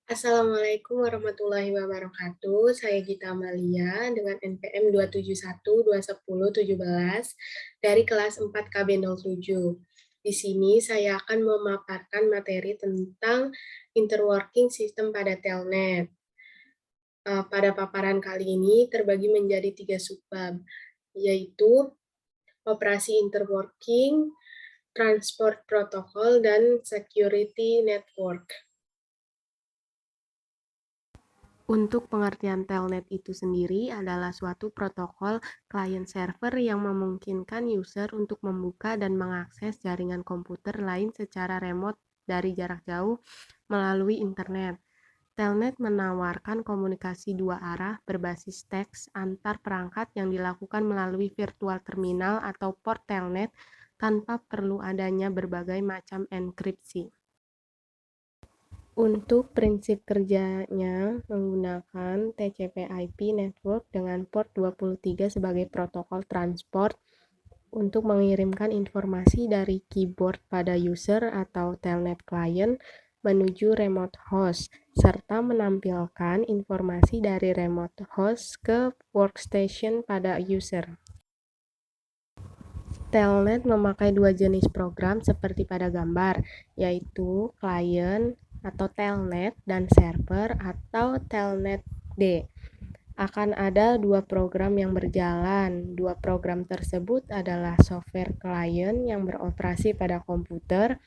Assalamualaikum warahmatullahi wabarakatuh. Saya Gita Amalia dengan NPM 271210717 dari kelas 4 KB07. Di sini saya akan memaparkan materi tentang interworking sistem pada telnet. Pada paparan kali ini terbagi menjadi 3 subbab, yaitu operasi interworking, transport protokol, dan security network. Untuk pengertian telnet itu sendiri adalah suatu protokol client-server yang memungkinkan user untuk membuka dan mengakses jaringan komputer lain secara remote dari jarak jauh melalui internet. Telnet menawarkan komunikasi dua arah berbasis teks antar perangkat yang dilakukan melalui virtual terminal atau port telnet tanpa perlu adanya berbagai macam enkripsi. Untuk prinsip kerjanya menggunakan TCP/IP network dengan port 23 sebagai protokol transport untuk mengirimkan informasi dari keyboard pada user atau telnet client menuju remote host, serta menampilkan informasi dari remote host ke workstation pada user. Telnet memakai dua jenis program seperti pada gambar, yaitu client atau telnet dan server atau telnet D. Akan ada dua program yang berjalan. Dua program tersebut adalah software client yang beroperasi pada komputer,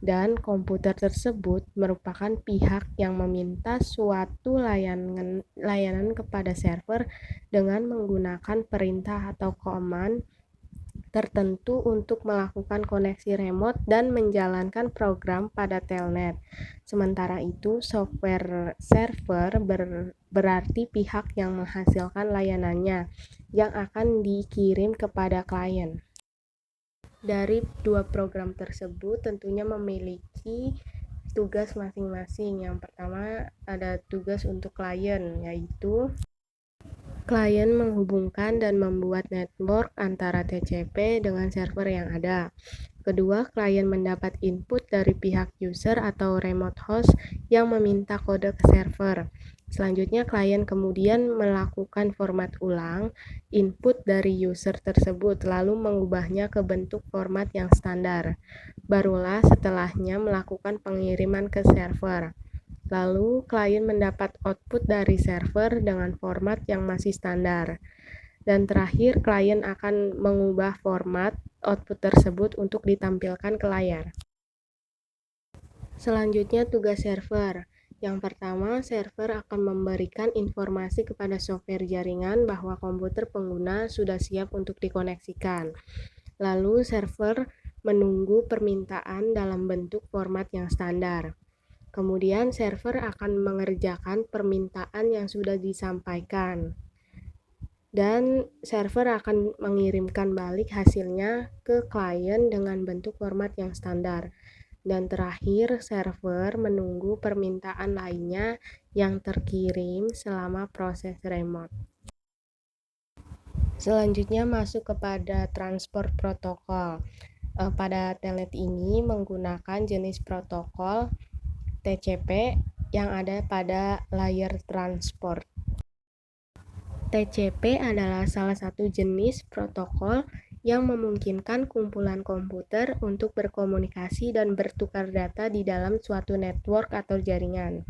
dan komputer tersebut merupakan pihak yang meminta suatu layanan kepada server dengan menggunakan perintah atau command tertentu untuk melakukan koneksi remote dan menjalankan program pada telnet. Sementara itu, software server berarti pihak yang menghasilkan layanannya yang akan dikirim kepada klien. Dari dua program tersebut tentunya memiliki tugas masing-masing. Yang pertama ada tugas untuk klien, yaitu klien menghubungkan dan membuat network antara TCP dengan server yang ada. Kedua, klien mendapat input dari pihak user atau remote host yang meminta kode ke server. Selanjutnya, klien kemudian melakukan format ulang input dari user tersebut, lalu mengubahnya ke bentuk format yang standar. Barulah setelahnya melakukan pengiriman ke server. Lalu, klien mendapat output dari server dengan format yang masih standar. Dan terakhir, klien akan mengubah format output tersebut untuk ditampilkan ke layar. Selanjutnya, tugas server. Yang pertama, server akan memberikan informasi kepada software jaringan bahwa komputer pengguna sudah siap untuk dikoneksikan. Lalu, server menunggu permintaan dalam bentuk format yang standar. Kemudian server akan mengerjakan permintaan yang sudah disampaikan. Dan server akan mengirimkan balik hasilnya ke klien dengan bentuk format yang standar. Dan terakhir, server menunggu permintaan lainnya yang terkirim selama proses remote. Selanjutnya masuk kepada transport protokol. Pada telnet ini menggunakan jenis protokol TCP yang ada pada layer transport. TCP adalah salah satu jenis protokol yang memungkinkan kumpulan komputer untuk berkomunikasi dan bertukar data di dalam suatu network atau jaringan.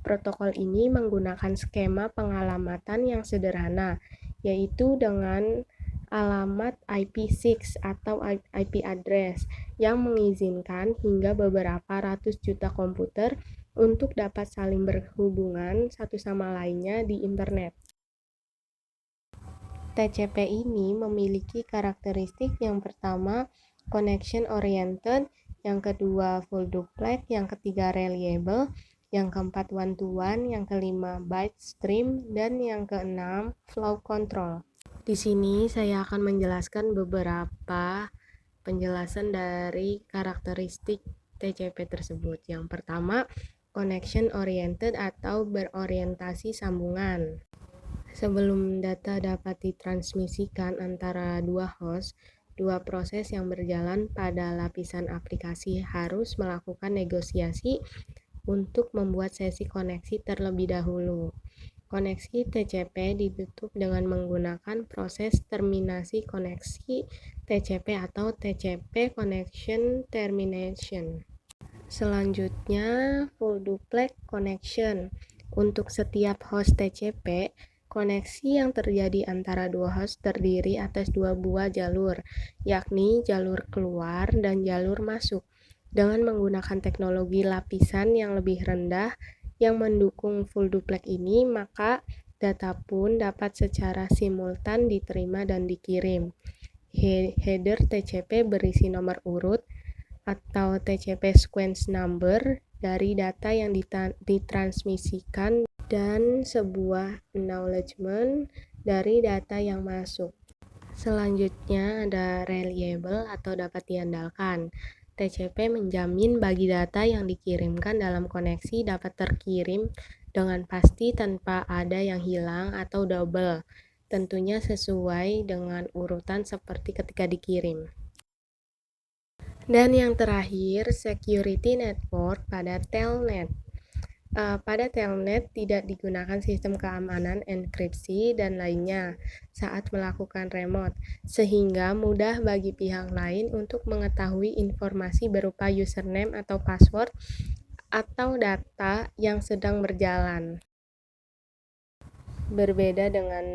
Protokol ini menggunakan skema pengalamatan yang sederhana, yaitu dengan alamat IP6 atau IP address yang mengizinkan hingga beberapa ratus juta komputer untuk dapat saling berhubungan satu sama lainnya di internet. TCP ini memiliki karakteristik yang pertama connection oriented, yang kedua full duplex, yang ketiga reliable, yang keempat one to one, yang kelima byte stream, dan yang keenam flow control. Di sini saya akan menjelaskan beberapa penjelasan dari karakteristik TCP tersebut. Yang pertama, connection oriented atau berorientasi sambungan. Sebelum data dapat ditransmisikan antara dua host, dua proses yang berjalan pada lapisan aplikasi harus melakukan negosiasi untuk membuat sesi koneksi terlebih dahulu. Koneksi TCP ditutup dengan menggunakan proses terminasi koneksi TCP atau TCP Connection Termination. Selanjutnya, full duplex connection. Untuk setiap host TCP, koneksi yang terjadi antara dua host terdiri atas dua buah jalur, yakni jalur keluar dan jalur masuk. Dengan menggunakan teknologi lapisan yang lebih rendah yang mendukung full duplex ini, maka data pun dapat secara simultan diterima dan dikirim. Header TCP berisi nomor urut atau TCP sequence number dari data yang ditransmisikan dan sebuah acknowledgement dari data yang masuk. Selanjutnya ada reliable atau dapat diandalkan. TCP menjamin bagi data yang dikirimkan dalam koneksi dapat terkirim dengan pasti tanpa ada yang hilang atau double, tentunya sesuai dengan urutan seperti ketika dikirim. Dan yang terakhir, security network pada telnet. Pada telnet tidak digunakan sistem keamanan enkripsi dan lainnya saat melakukan remote, sehingga mudah bagi pihak lain untuk mengetahui informasi berupa username atau password atau data yang sedang berjalan. Berbeda dengan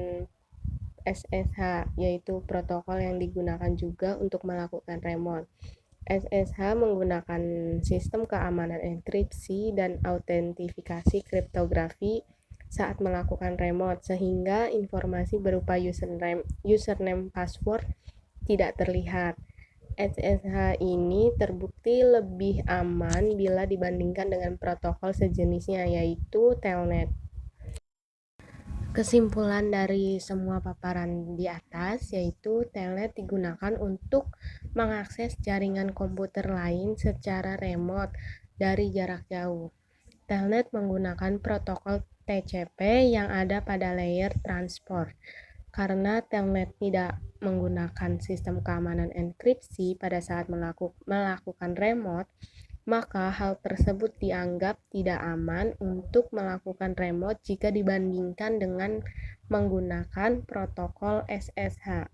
SSH, yaitu protokol yang digunakan juga untuk melakukan remote. SSH menggunakan sistem keamanan enkripsi dan autentifikasi kriptografi saat melakukan remote, sehingga informasi berupa username password tidak terlihat. SSH ini terbukti lebih aman bila dibandingkan dengan protokol sejenisnya, yaitu telnet. Kesimpulan dari semua paparan di atas yaitu telnet digunakan untuk mengakses jaringan komputer lain secara remote dari jarak jauh. Telnet menggunakan protokol TCP yang ada pada layer transport. Karena telnet tidak menggunakan sistem keamanan enkripsi pada saat melakukan remote, maka hal tersebut dianggap tidak aman untuk melakukan remote jika dibandingkan dengan menggunakan protokol SSH.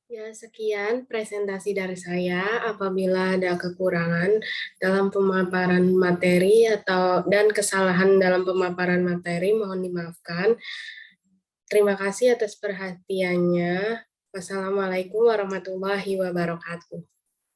Ya, sekian presentasi dari saya. Apabila ada kekurangan dalam pemaparan materi dan kesalahan dalam pemaparan materi, mohon dimaafkan. Terima kasih atas perhatiannya. Wassalamualaikum warahmatullahi wabarakatuh.